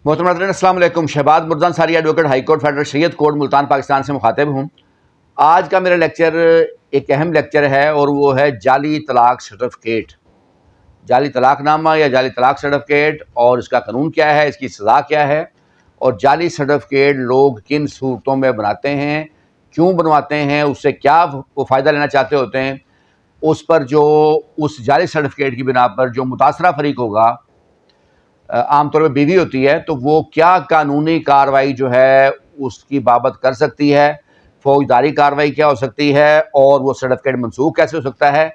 मोहतरम नाज़रीन अस्सलाम वालेकुम। Shahbaz Mirza Ansari advocate high court federal Shariat court Multan Pakistan से मुखातिब हूँ। आज का मेरा लेक्चर एक अहम लेक्चर है और वो है जाली तलाक सर्टिफिकेट, जाली तलाकनामा या जाली तलाक सर्टिफिकेट, और इसका कानून क्या है, इसकी सज़ा क्या है, और जाली सर्टिफिकेट लोग किन सूरतों में बनाते हैं, क्यों बनवाते हैं, उससे क्या वो फ़ायदा लेना चाहते होते हैं, उस पर जो उस जाली सर्टिफिकेट की बिना पर जो मुतासरा फरीक होगा, आमतौर पर बीवी होती है, तो वो क्या कानूनी कार्रवाई जो है उसकी बाबत कर सकती है, फौजदारी कार्रवाई क्या हो सकती है, और वो सर्टिफिकेट मनसूख कैसे हो सकता है।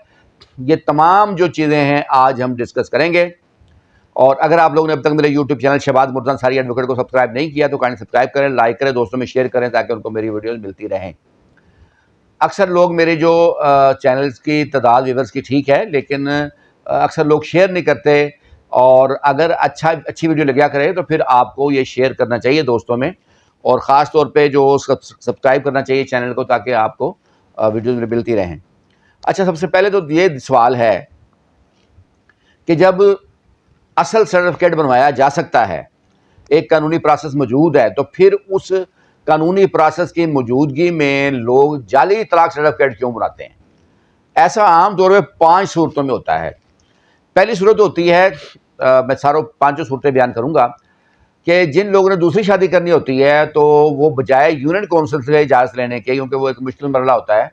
ये तमाम जो चीज़ें हैं आज हम डिस्कस करेंगे। और अगर आप लोगों ने अब तक मेरे YouTube channel Shahbaz Mirza Ansari advocate को सब्सक्राइब नहीं किया तो काइंडली सब्सक्राइब करें, लाइक करें, दोस्तों में शेयर करें ताकि उनको मेरी वीडियोस मिलती रहें। अक्सर लोग मेरे जो चैनल्स की तादाद व्यूअर्स की ठीक है, लेकिन अक्सर लोग शेयर नहीं करते, और अगर अच्छी वीडियो लगा करे तो फिर आपको ये शेयर करना चाहिए दोस्तों में, और ख़ास तौर पे जो सब्सक्राइब करना चाहिए चैनल को ताकि आपको वीडियोस मिलती रहें। अच्छा, सबसे पहले तो ये सवाल है कि जब असल सर्टिफिकेट बनवाया जा सकता है, एक कानूनी प्रोसेस मौजूद है, तो फिर उस कानूनी प्रोसेस की मौजूदगी में लोग जाली तलाक सर्टिफिकेट क्यों बनाते हैं? ऐसा आम तौर पर 5 सूरतों में होता है। पहली सूरत होती है, मैं सारों पांचों सूरतें बयान करूंगा, कि जिन लोगों ने दूसरी शादी करनी होती है तो वो बजाय यूनियन काउंसिल से इजाज़त लेने के, क्योंकि वो एक मुश्किल मरला होता है,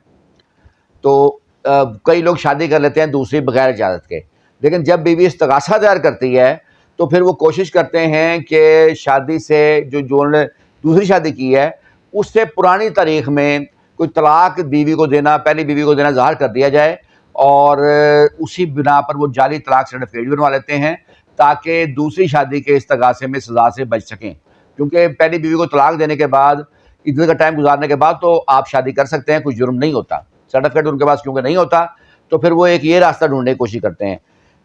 तो कई लोग शादी कर लेते हैं दूसरी बगैर इजाज़त के। लेकिन जब बीवी इस्तगासा दायर करती है तो फिर वो कोशिश करते हैं कि शादी से जो उन्होंने दूसरी शादी की है उससे पुरानी तारीख में कोई तलाक बीवी को देना, पहली बीवी को देना ज़ाहिर कर दिया जाए, और उसी बिना पर वो जाली तलाक सर्टिफिकेट बनवा लेते हैं ताकि दूसरी शादी के इस्तगासे में सज़ा से बच सकें। क्योंकि पहली बीवी को तलाक देने के बाद, इतने का टाइम गुजारने के बाद तो आप शादी कर सकते हैं, कोई जुर्म नहीं होता। सर्टिफिकेट उनके पास क्योंकि नहीं होता तो फिर वो एक ये रास्ता ढूंढने की कोशिश करते हैं।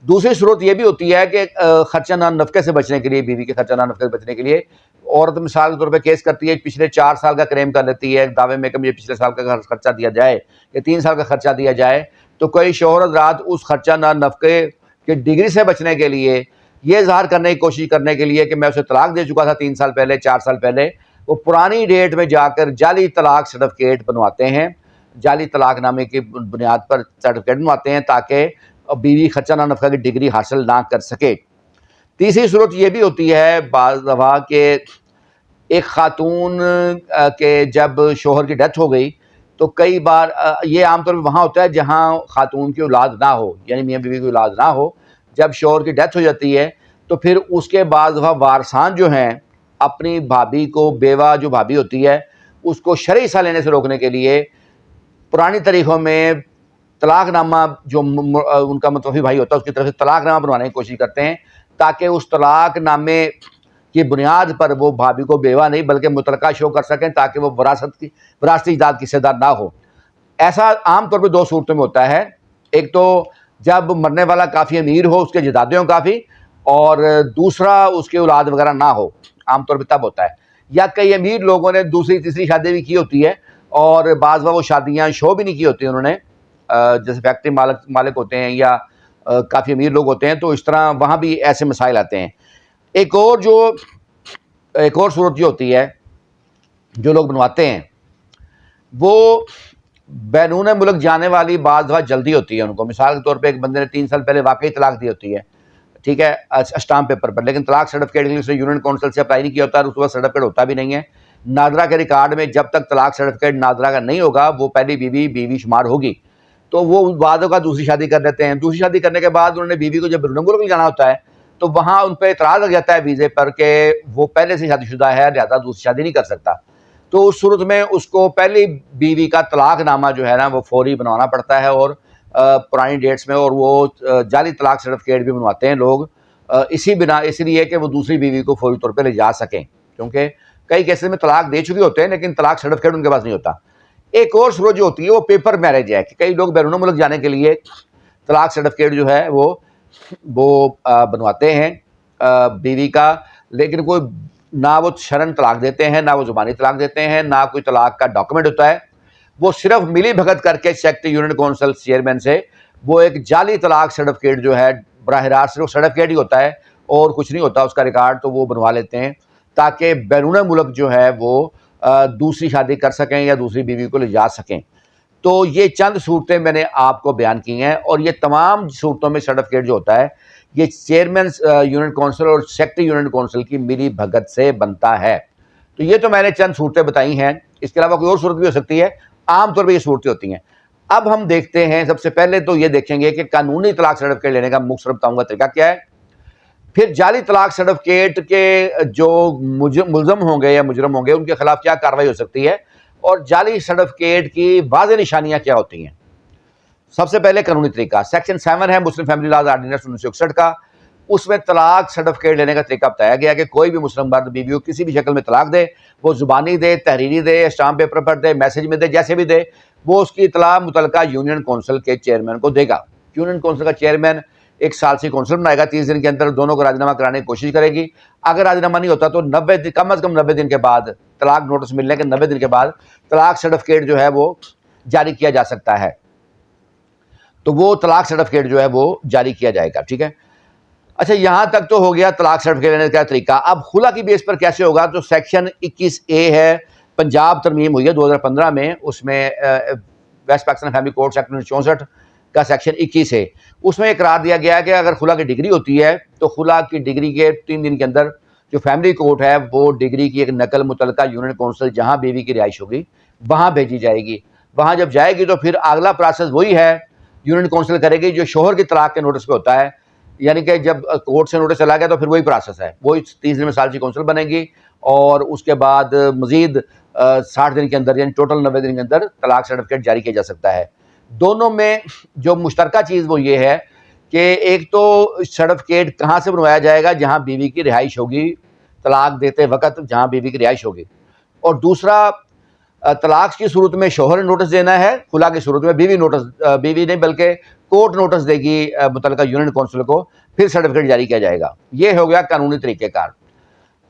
दूसरी सूरत ये भी होती है कि खर्चा ना नफ़क़े से बचने के लिए, बीवी के खर्चा ना नफ़क़े से बचने के लिए औरत मिसाल के तौर पे केस करती है, पिछले 4 साल का क्लेम कर लेती है दावे में कि मुझे पिछले साल का खर्चा दिया जाए या 3 साल का खर्चा दिया जाए। तो कई शौहर हज़रात उस खर्चा ना नफ़क़े की डिग्री से बचने के लिए, ये ज़ाहिर करने की कोशिश करने के लिए कि मैं उसे तलाक दे चुका था 3 साल पहले, 4 साल पहले, वो पुरानी डेट में जाकर जाली तलाक सर्टिफिकेट बनवाते हैं, जाली तलाकनामे की बुनियाद पर सर्टिफिकेट बनवाते हैं ताकि बीवी खर्चा ना नफ़क़ा की डिग्री हासिल ना कर सके। तीसरी सूरत ये भी होती है बाज़ दफ़ा कि एक खातून के जब शौहर की डेथ हो गई तो कई बार ये आमतौर पर वहाँ होता है जहाँ खातून की औलाद ना हो, यानी मियाँ बीवी की औलाद ना हो। जब शौहर की डेथ हो जाती है तो फिर उसके बाद वह वारसान जो हैं अपनी भाभी को, बेवा जो भाभी होती है उसको शरई हिस्सा लेने से रोकने के लिए पुरानी तारीखों में तलाकनामा जो उनका मुतवफ़ी भाई होता है उसकी तरफ से तलाकनामा बनवाने की कोशिश करते हैं ताकि उस तलाकनामे की बुनियाद पर वो भाभी को बेवा नहीं बल्कि मुतलका शो कर सकें ताकि वो विरासती इजाद की हिस्सेदार ना हो। ऐसा आम तौर पर 2 सूरतों में होता है। एक तो जब मरने वाला काफ़ी अमीर हो, उसके जदादे हों काफ़ी, और दूसरा उसकी औलाद वगैरह ना हो, आमतौर पर तब होता है। या कई अमीर लोगों ने दूसरी तीसरी शादी भी की होती है और बाज़ वो शादियाँ शो भी नहीं की होती उन्होंने, जैसे फैक्ट्री मालिक होते हैं या काफ़ी अमीर लोग होते हैं, तो इस तरह वहाँ भी ऐसे मसाइल आते हैं। एक और सूरत जो होती है जो लोग बनवाते हैं वो बैरून मुल्क जाने वाली बात बहुत जल्दी होती है उनको। मिसाल के तौर पे एक बंदे ने 3 साल पहले वाकई तलाक दी होती है, ठीक है, स्टाम्प पेपर पर, लेकिन तलाक सर्टिफिकेट के लिए उसने यूनियन काउंसिल से अप्लाई नहीं किया होता और उस वक्त सर्टिफिकेट होता भी नहीं है। नादरा के रिकॉर्ड में जब तक तलाक सर्टिफिकेट नादरा का नहीं होगा वो पहली बीवी शुमार होगी। तो वो बाद का दूसरी शादी कर लेते हैं। दूसरी शादी करने के बाद उन्होंने बीवी को जब बैरून मुल्क जाना होता है तो वहाँ उन पर एतराज़ लग जाता है वीज़े पर कि वो पहले से शादीशुदा है, लिहाजा दूसरी शादी नहीं कर सकता। तो उस सूरत में उसको पहली बीवी का तलाकनामा जो है ना वो फौरी बनवाना पड़ता है, और पुरानी डेट्स में, और वो जाली तलाक सर्टिफिकेट भी बनवाते हैं लोग इसलिए कि वो दूसरी बीवी को फौरी तौर पर ले जा सकें, क्योंकि कई केसेस में तलाक दे चुके होते हैं लेकिन तलाक सर्टिफिकेट उनके पास नहीं होता। एक और सूरत जो होती है वो पेपर मैरिज है कि कई लोग बैरून मुल्क जाने के लिए तलाक सर्टिफिकेट जो है वो बनवाते हैं बीवी का, लेकिन कोई ना वो शरन तलाक देते हैं, ना वो ज़ुबानी तलाक देते हैं, ना कोई तलाक का डॉक्यूमेंट होता है। वो सिर्फ मिली भगत करके सेक्रेटरी यूनियन काउंसिल चेयरमैन से वो एक जाली तलाक सर्टिफिकेट जो है बराह रास्त सिर्फ सर्टिफिकेट ही होता है, और कुछ नहीं होता उसका रिकॉर्ड, तो वो बनवा लेते हैं ताकि बैरून मुल्क जो है वो दूसरी शादी कर सकें या दूसरी बीवी को ले जा सकें। तो ये चंद सूरतें मैंने आपको बयान की हैं, और ये तमाम सूरतों में सर्टिफिकेट जो होता है ये चेयरमैन यूनिट काउंसिल और सेक्रेटरी यूनिट काउंसिल की मिली भगत से बनता है। तो ये तो मैंने चंद सूरतें बताई हैं, इसके अलावा कोई और सूरत भी हो सकती है, आमतौर पर ये सूरतें होती हैं। अब हम देखते हैं, सबसे पहले तो ये देखेंगे कि कानूनी तलाक सर्टिफिकेट लेने का मुख्तसर बताऊंगा तरीका क्या है, फिर जाली तलाक सर्टिफिकेट के जो मुलजम होंगे या मुजरम होंगे उनके खिलाफ क्या कार्रवाई हो सकती है, और जाली सर्टिफिकेट की वाज़ेह निशानियां क्या होती हैं। सबसे पहले कानूनी तरीका सेक्शन 7 है मुस्लिम फैमिली लॉज ऑर्डिनेंस 1961 का। उसमें तलाक सर्टिफिकेट लेने का तरीका बताया गया कि कोई भी मुस्लिम मर्द बीवी को किसी भी शक्ल में तलाक दे, वो जुबानी दे, तहरीरी दे, स्टाम्प पेपर पर दे, मैसेज में दे, जैसे भी दे, वो उसकी इतला मुतलका यूनियन काउंसिल के चेयरमैन को देगा। यूनियन काउंसिल का चेयरमैन एक साल से काउंसिल बनाएगा, 30 दिन के अंदर दोनों को राजीनामा कराने की कोशिश करेगी। अगर राजीनामा नहीं होता तो 90 दिन, कम अज़ कम 90 दिन के बाद, तलाक नोटिस मिलने के 90 दिन के बाद तलाक सर्टिफिकेट जो है वो जारी किया जा सकता है। तो वो तलाक सर्टिफिकेट जो है वो जारी किया जाएगा, ठीक है। अच्छा, यहां तक तो हो गया तलाक सर्टिफिकेट लेने का तरीका। अब खुला की बेस पर कैसे होगा, तो सेक्शन 21A है, पंजाब तरमीम हुई है 2015 में, उसमें West Pakistan family code section 64 का सेक्शन 21 है। उसमें एक करार दिया गया है कि अगर खुला की डिग्री होती है तो खुला की डिग्री के 3 दिन के अंदर जो फैमिली कोर्ट है वो डिग्री की एक नकल मुतलका यूनियन काउंसिल जहां बीवी की रिहाइश होगी वहां भेजी जाएगी। वहां जब जाएगी तो फिर अगला प्रोसेस वही है, यूनियन काउंसिल करेगी जो शोहर की तलाक के नोटिस पे होता है। यानी कि जब कोर्ट से नोटिस चला गया तो फिर वही प्रोसेस है, वही 30 दिन में साल की काउंसिल बनेगी, और उसके बाद मजीद 60 दिन के अंदर यानी टोटल 90 दिन के अंदर तलाक सर्टिफिकेट जारी किया जा सकता है। दोनों में जो मुश्तरका चीज़ वो ये है कि एक तो सर्टिफिकेट कहाँ से बनवाया जाएगा, जहाँ बीवी की रिहाइश होगी, तलाक देते वक्त जहाँ बीवी की रिहाइश होगी, और दूसरा तलाक की सूरत में शोहर ने नोटिस देना है, खुला की सूरत में बीवी नहीं बल्कि कोर्ट नोटिस देगी मुतलका यूनियन काउंसिल को, फिर सर्टिफिकेट जारी किया जाएगा। ये हो गया कानूनी तरीक़ेकार।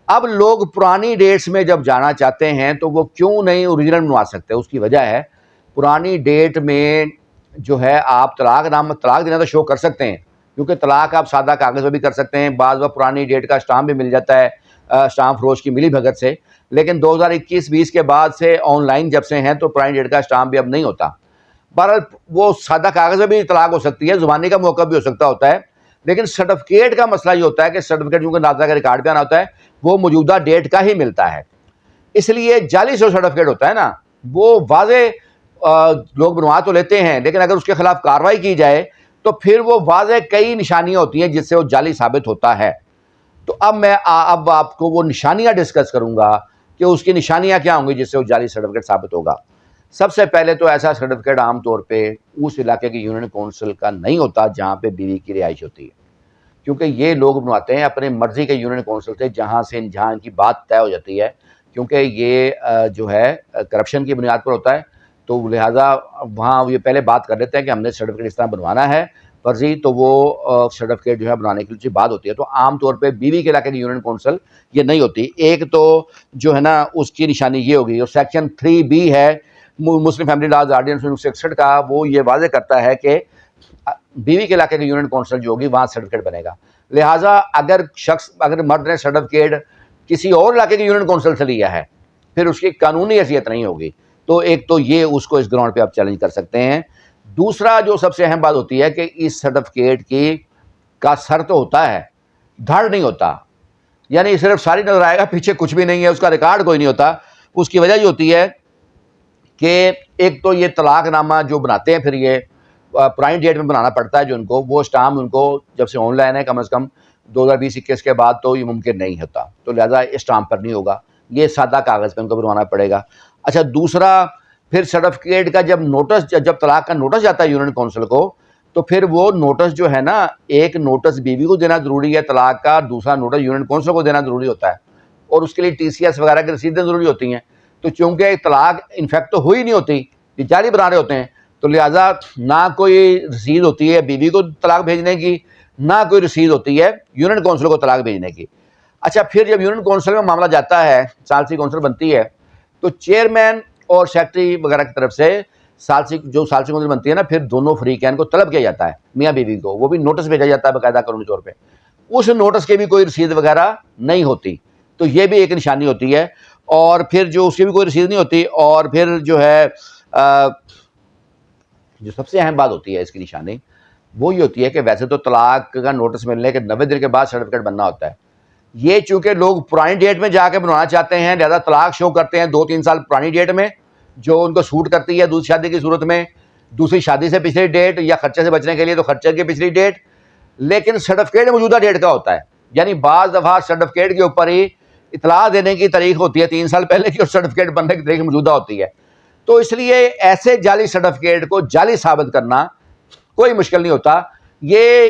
अब लोग पुरानी डेट्स में जब जाना चाहते हैं तो वो क्यों नहीं ओरिजिनल बनवा सकते, उसकी वजह है पुरानी डेट में जो है आप तलाक देना तो शो कर सकते हैं, क्योंकि तलाक आप सादा कागज़ पर भी कर सकते हैं, बाद वक्त पुरानी डेट का स्टाम्प भी मिल जाता है स्टाम्प फरोश की मिली भगत से। लेकिन 2021-20 के बाद से ऑनलाइन जब से हैं तो पुरानी डेट का स्टाम्प भी अब नहीं होता। बहरहाल वो सादा कागज़ में भी तलाक हो सकती है, ज़ुबानी का मौका भी हो सकता होता है, लेकिन सर्टिफिकेट का मसला ये होता है कि सर्टिफिकेट क्योंकि नाज़ा का रिकॉर्ड पे आना होता है वो मौजूदा डेट का ही मिलता है। इसलिए जाली जो सर्टिफिकेट होता है ना, वो वाज़े लोग बनवा तो लेते हैं, लेकिन अगर उसके खिलाफ कार्रवाई की जाए तो फिर वो वाज़े कई निशानियां होती हैं जिससे वो जाली साबित होता है। तो अब मैं अब आपको वो निशानियां डिस्कस करूंगा कि उसकी निशानियां क्या होंगी जिससे वो जाली सर्टिफिकेट साबित होगा। सबसे पहले तो ऐसा सर्टिफिकेट आमतौर पे उस इलाके की यूनियन काउंसिल का नहीं होता जहां पे बीवी की रिहाइश होती है, क्योंकि ये लोग बनवाते हैं अपने मर्जी के यूनियन काउंसिल से जहाँ इनकी बात तय हो जाती है, क्योंकि ये जो है करप्शन की बुनियाद पर होता है। तो लिहाजा वहाँ ये पहले बात कर लेते हैं कि हमने सर्टिफिकेट इस तरह बनवाना है फर्जी, तो वो सर्टिफिकेट जो है बनाने की बात होती है। तो आमतौर पे बीवी के इलाके की यूनियन काउंसिल ये नहीं होती। एक तो जो है ना उसकी निशानी ये होगी, और सेक्शन 3B है मुस्लिम फैमिली लॉज ऑर्डिनेंस 1961 का, वो ये वाजे करता है कि बीवी के इलाके की यूनियन काउंसिल जो होगी वहाँ सर्टिफिकेट बनेगा। लिहाजा अगर मर्द ने सर्टिफिकेट किसी और इलाके की यूनियन काउंसिल से लिया है फिर उसकी कानूनी हैसियत नहीं होगी। तो एक तो ये उसको इस ग्राउंड पे आप चैलेंज कर सकते हैं। दूसरा जो सबसे अहम बात होती है कि इस सर्टिफिकेट का सर तो होता है, धड़ नहीं होता, यानी सिर्फ सारी नजर आएगा, पीछे कुछ भी नहीं है, उसका रिकॉर्ड कोई नहीं होता। उसकी वजह ये होती है कि एक तो ये तलाकनामा जो बनाते हैं फिर ये पुरानी डेट में बनाना पड़ता है, जो उनको वो स्टाम्प उनको जब से ऑनलाइन है कम से कम 2020-21 के बाद तो ये मुमकिन नहीं होता, तो लिहाजा स्टाम्प पर नहीं होगा, ये सादा कागज़ पे उनको बनवाना पड़ेगा। अच्छा, दूसरा फिर सर्टिफिकेट का जब तलाक का नोटिस जाता है यूनियन काउंसिल को, तो फिर वो नोटिस जो है ना, एक नोटिस बीवी को देना ज़रूरी है तलाक का, दूसरा नोटिस यूनियन काउंसिल को देना ज़रूरी होता है, और उसके लिए TCS वगैरह की रसीदें ज़रूरी होती हैं। तो चूँकि तलाक इनफैक्ट तो हुई नहीं होती, ये जारी बना रहे होते हैं, तो लिहाजा ना कोई रसीद होती है बीवी को तलाक भेजने की, ना कोई रसीद होती है यूनियन काउंसिल को तलाक भेजने की। अच्छा, फिर जब यूनियन काउंसिल में मामला जाता है, सालसी काउंसिल बनती है, तो चेयरमैन और सेक्रेटरी वगैरह की तरफ से सालसी काउंसिल बनती है ना, फिर दोनों फरीकैन को तलब किया जाता है, मियाँ बीवी को, वो भी नोटिस भेजा जाता है बाकायदा कानूनी तौर पे। उस नोटिस की भी कोई रसीद वगैरह नहीं होती। तो ये भी एक निशानी होती है। और फिर जो उसकी भी कोई रसीद नहीं होती, और फिर जो है जो सबसे अहम बात होती है इसकी निशानी, वो ये होती है कि वैसे तो तलाक का नोटिस मिलने के 90 दिन के बाद सर्टिफिकेट बनना होता है। ये चूंकि लोग पुरानी डेट में जाके बनवाना चाहते हैं, लिहाजा तलाक शो करते हैं 2-3 साल पुरानी डेट में, जो उनको सूट करती है दूसरी शादी की सूरत में, दूसरी शादी से पिछली डेट, या खर्चे से बचने के लिए तो खर्चे की पिछली डेट। लेकिन सर्टिफिकेट मौजूदा डेट का होता है, यानी बाज दफा सर्टिफिकेट के ऊपर ही इतला देने की तारीख होती है 3 साल पहले की, और सर्टिफिकेट बनने की तारीख मौजूदा होती है। तो इसलिए ऐसे जाली सर्टिफिकेट को जाली साबित करना कोई मुश्किल नहीं होता। ये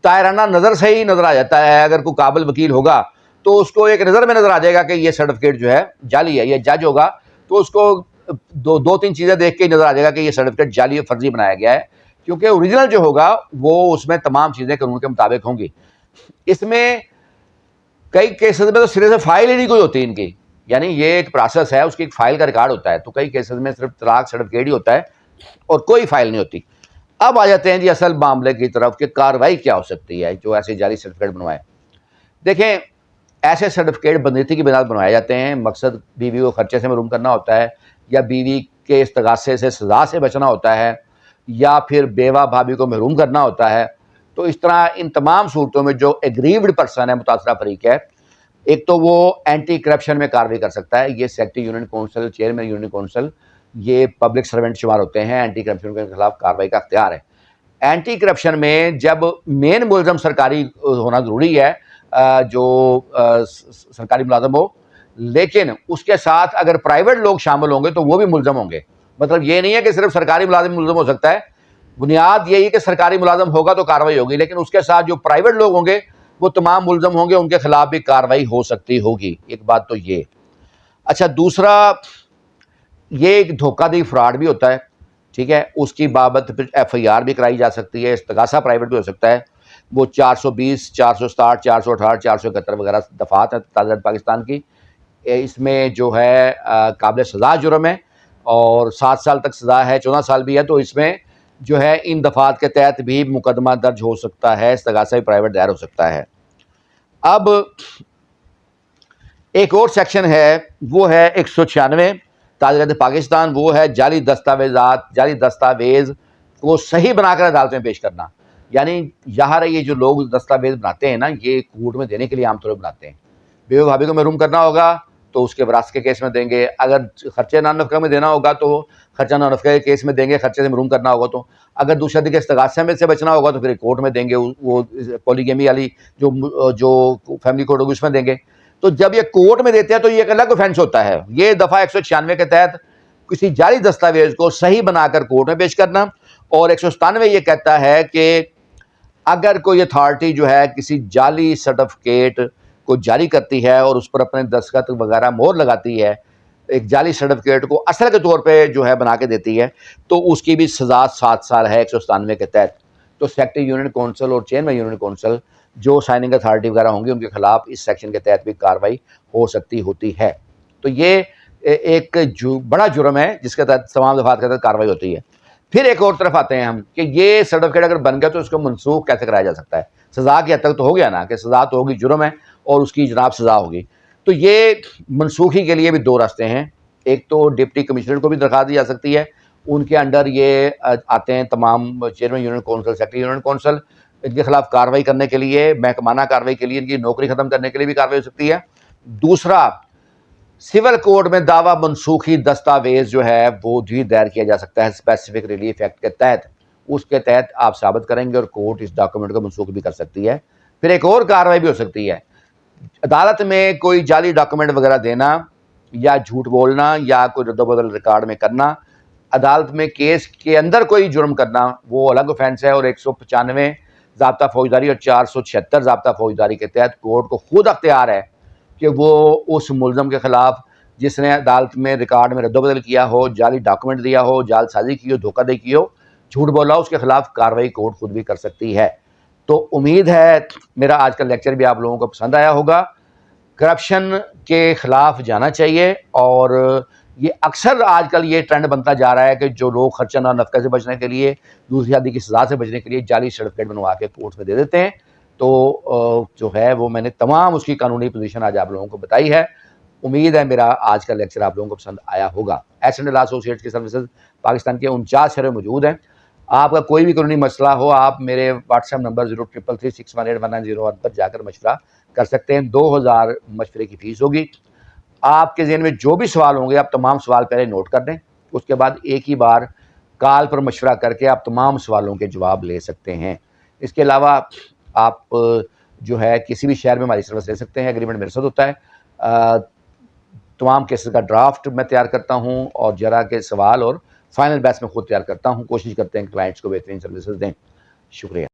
तायराना नज़र से ही नज़र आ जाता है। अगर कोई काबिल वकील होगा तो उसको एक नज़र में नज़र आ जाएगा कि ये सर्टिफिकेट जो है जाली है। ये जज होगा तो उसको दो तीन चीज़ें देख के नज़र आ जाएगा कि ये सर्टिफिकेट जाली और फर्जी बनाया गया है, क्योंकि ओरिजिनल जो होगा वो उसमें तमाम चीज़ें कानून के मुताबिक होंगी। इसमें कई केसेस में तो सिरे से फाइल ही नहीं कोई होती इनकी, यानी ये एक प्रोसेस है, उसकी एक फाइल का रिकॉर्ड होता है। तो कई केसेस में सिर्फ तलाक सर्टिफिकेट ही होता है और कोई फाइल नहीं होती। अब आ जाते हैं जी असल मामले की तरफ कि कार्रवाई क्या हो सकती है जो ऐसे जाली सर्टिफिकेट बनवाए। देखें, ऐसे सर्टिफिकेट बंदीती की बिना बनवाए जाते हैं। मकसद बीवी को खर्चे से महरूम करना होता है, या बीवी के इस्तगासे से सजा से बचना होता है, या फिर बेवा भाभी को महरूम करना होता है। तो इस तरह इन तमाम सूरतों में जो एग्रीव्ड पर्सन है, मुतासरा फरीक है, एक तो वो एंटी करप्शन में कार्रवाई कर सकता है। ये secretary union council, chairman union council, ये पब्लिक सर्वेंट शुमार होते हैं। एंटी करप्शन के खिलाफ कार्रवाई का अख्तियार है। एंटी करप्शन में जब मेन मुलजम सरकारी होना ज़रूरी है, जो सरकारी मुलाजम हो, लेकिन उसके साथ अगर प्राइवेट लोग शामिल होंगे तो वो भी मुलजम होंगे। मतलब ये नहीं है कि सिर्फ सरकारी मुलाजम हो सकता है। बुनियाद यही है कि सरकारी मुलाजम होगा तो कार्रवाई होगी, लेकिन उसके साथ जो प्राइवेट लोग होंगे वो तमाम मुलजम होंगे, उनके खिलाफ भी कार्रवाई हो सकती होगी। एक बात तो ये। अच्छा, दूसरा, ये एक धोखाधड़ी फ्रॉड भी होता है, ठीक है। उसकी बाबत फिर FIR भी कराई जा सकती है। इस्तगासा प्राइवेट भी हो सकता है। वो 420, 460, 468, 471 वगैरह दफात है ताज़ा पाकिस्तान की। इसमें जो है काबिल सज़ा जुर्म है और 7 साल तक सज़ा है, 14 साल भी है। तो इसमें जो है इन दफात के तहत भी मुकदमा दर्ज हो सकता है, इस्तगासा भी प्राइवेट दायर हो सकता है। अब एक और सेक्शन है, वो है 196 ताज़ा पाकिस्तान, वो है जाली दस्तावेज़ को सही बनाकर अदालत में पेश करना। यानी यहाँ ये जो लोग दस्तावेज़ बनाते हैं ना, ये कोर्ट में देने के लिए आमतौर पर बनाते हैं। बेवा भाभी को महरूम करना होगा तो उसके विरासत के केस में देंगे। अगर खर्चे नानफ़ा में देना होगा तो खर्चा नानफ़ा के केस में देंगे। खर्चे से महरूम करना होगा तो, अगर दूसरी शादी के इस्तगासे में से बचना होगा तो फिर कोर्ट में देंगे। वो पॉलीगैमी वाली जो फैमिली कोर्ट होगी उसमें देंगे। तो जब ये कोर्ट में देते हैं तो ये एक अलग ऑफेंस होता है। ये दफ़ा 196 के तहत किसी जाली दस्तावेज को सही बनाकर कोर्ट में पेश करना। और 197 ये कहता है कि अगर कोई अथॉरिटी जो है किसी जाली सर्टिफिकेट को जारी करती है और उस पर अपने दस्तखत वगैरह मोहर लगाती है, एक जाली सर्टिफिकेट को असल के तौर पे जो है बना के देती है, तो उसकी भी सज़ा 7 साल है 197 के तहत। तो सेक्रेटरी यूनियन काउंसिल और चेयरमैन यूनियन काउंसिल जो साइनिंग अथॉरिटी वगैरह होंगी उनके खिलाफ इस सेक्शन के तहत भी कार्रवाई हो सकती होती है। तो ये एक बड़ा जुर्म है जिसके तहत तमाम दफात के तहत कार्रवाई होती है। फिर एक और तरफ आते हैं हम कि ये सर्टिफिकेट अगर बन गया तो उसको मनसूख कैसे कराया जा सकता है। सज़ा की हद तक तो हो गया ना, कि सज़ा तो होगी, जुर्म है और उसकी जनाब सज़ा होगी। तो ये मनसूखी के लिए भी 2 रास्ते हैं। एक तो डिप्टी कमिश्नर को भी दरखास्त दी जा सकती है, उनके अंडर ये आते हैं तमाम chairman union council, secretary union council. इनके खिलाफ कार्रवाई करने के लिए, महकमाना कार्रवाई के लिए, इनकी नौकरी खत्म करने के लिए भी कार्रवाई हो सकती है। दूसरा, सिविल कोर्ट में दावा मनसूखी दस्तावेज जो है वो भी दायर किया जा सकता है स्पेसिफिक रिलीफ एक्ट के तहत। उसके तहत आप साबित करेंगे और कोर्ट इस डॉक्यूमेंट को मनसूख भी कर सकती है। फिर एक और कार्रवाई भी हो सकती है, अदालत में कोई जाली डॉक्यूमेंट वगैरह देना या झूठ बोलना या कोई रद्दबदल रिकॉर्ड में करना, अदालत में केस के अंदर कोई जुर्म करना, वो अलग ऑफेंस है। और 195 ज़ाब्ता फौजदारी और 476 ज़ाब्ता फौजदारी के तहत कोर्ट को खुद अख्तियार है कि वो उस मुलजम के खिलाफ जिसने अदालत में रिकॉर्ड में रद्दबदल किया हो, जाली डॉक्यूमेंट दिया हो, जालसाजी की हो, धोखाधड़ी की हो, झूठ बोला हो, उसके खिलाफ कार्रवाई कोर्ट खुद भी कर सकती है। तो उम्मीद है मेरा आज का लेक्चर भी आप लोगों को पसंद आया होगा। करप्शन के खिलाफ जाना चाहिए, और ये अक्सर आजकल ये ट्रेंड बनता जा रहा है कि जो लोग खर्चा ना नफ़क़े से बचने के लिए, दूसरी शादी की सज़ा से बचने के लिए जाली सर्टिफिकेट बनवा के कोर्ट में दे देते हैं। तो जो है वो मैंने तमाम उसकी कानूनी पोजीशन आज आप लोगों को बताई है। उम्मीद है मेरा आज का लेक्चर आप लोगों को पसंद आया होगा। एस&डी लॉ एसोसिएट्स की सर्विसेज पाकिस्तान के 49 शहरों में मौजूद हैं। आपका कोई भी कानूनी मसला हो, आप मेरे व्हाट्सएप नंबर 0333618191 पर जाकर मशवरा कर सकते हैं। 2000 मशवरे की फ़ीस होगी। आपके ज़हन में जो भी सवाल होंगे, आप तमाम सवाल पहले नोट कर दें, उसके बाद एक ही बार कॉल पर मशवरा करके आप तमाम सवालों के जवाब ले सकते हैं। इसके अलावा आप जो है किसी भी शहर में हमारी सर्विस ले सकते हैं। एग्रीमेंट मेरे साथ होता है। तमाम केसेस का ड्राफ्ट मैं तैयार करता हूँ और जरा के सवाल और फाइनल बैच में खुद तैयार करता हूँ। कोशिश करते हैं क्लाइंट्स को बेहतरीन सर्विसेज दें। शुक्रिया।